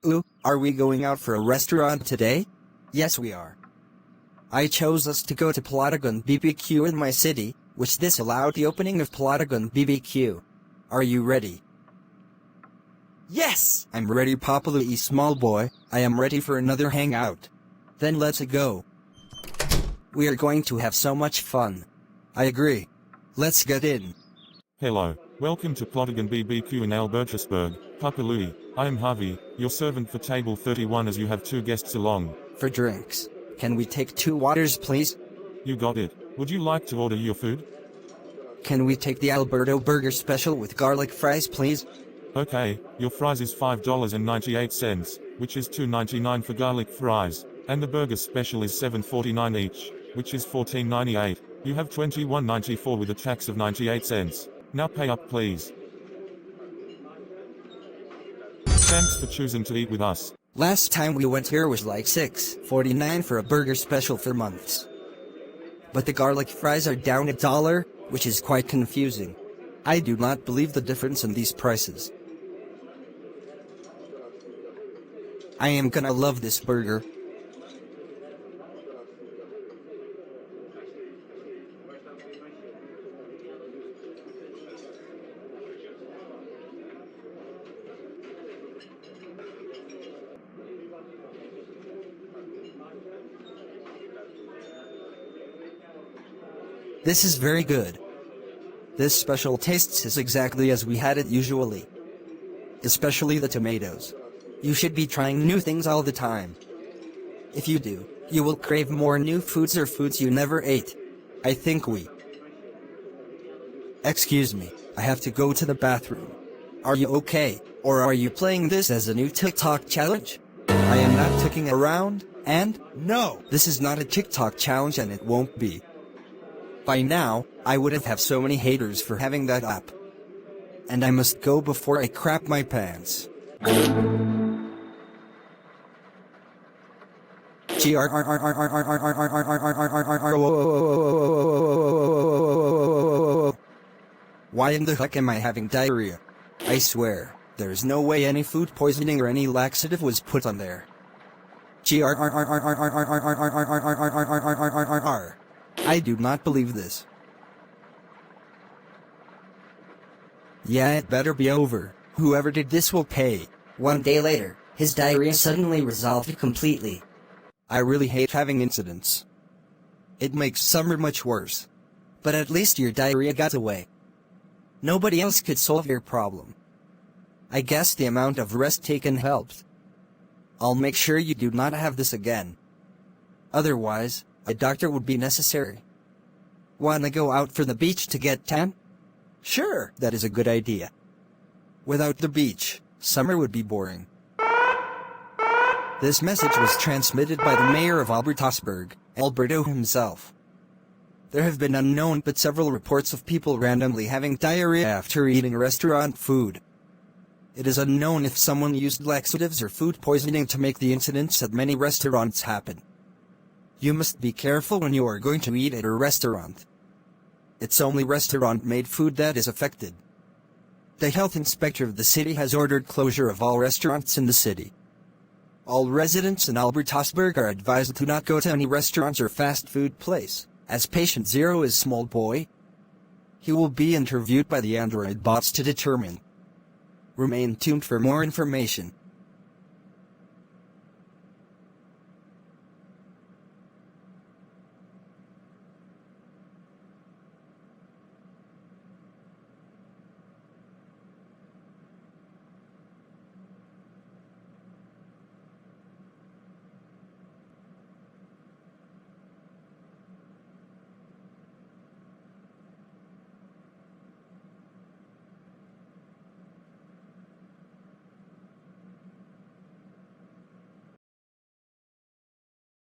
Ooh, are we going out for a restaurant today? Yes we are. I chose us to go to Plotagon BBQ in my city, which this allowed the opening of Plotagon BBQ. Are you ready? Yes! I'm ready, Papa Louie, small boy. I am ready for another hangout. Then let's go. We are going to have so much fun. I agree. Let's get in. Hello. Welcome to Plotagon BBQ in Albertosburg, Papa Louie. I am Harvey, your servant for table 31 as you have 2 guests along. For drinks, can we take 2 waters please? You got it. Would you like to order your food? Can we take the Alberto burger special with garlic fries please? Okay, your fries is $5.98, which is $2.99 for garlic fries, and the burger special is $7.49 each, which is $14.98. You have $21.94 with a tax of 98 cents. Now pay up please. Thanks for choosing to eat with us. Last time we went here was like $6.49 for a burger special for months. But the garlic fries are down $1, which is quite confusing. I do not believe the difference in these prices. I am gonna love this burger. This is very good. This special tastes is exactly as we had it usually. Especially the tomatoes. You should be trying new things all the time. If you do, you will crave more new foods or foods you never ate. I think we... Excuse me, I have to go to the bathroom. Are you okay, or are you playing this as a new TikTok challenge? I am not ticking around, and no, this is not a TikTok challenge and it won't be. By now, I would have so many haters for having that up. And I must go before I crap my pants. Why in the heck am I having diarrhea? I swear, there is no way any food poisoning or any laxative was put on there. I do not believe this. Yeah, it better be over. Whoever did this will pay. 1 day later, his diarrhea suddenly resolved completely. I really hate having incidents. It makes summer much worse. But at least your diarrhea got away. Nobody else could solve your problem. I guess the amount of rest taken helped. I'll make sure you do not have this again. Otherwise, a doctor would be necessary. Wanna go out for the beach to get tan? Sure, that is a good idea. Without the beach, summer would be boring. This message was transmitted by the mayor of Albertosburg, Alberto himself. There have been unknown but several reports of people randomly having diarrhea after eating restaurant food. It is unknown if someone used laxatives or food poisoning to make the incidents at many restaurants happen. You must be careful when you are going to eat at a restaurant. It's only restaurant-made food that is affected. The health inspector of the city has ordered closure of all restaurants in the city. All residents in Albertosburg are advised to not go to any restaurants or fast food place, as patient 0 is small boy. He will be interviewed by the Android bots to determine. Remain tuned for more information.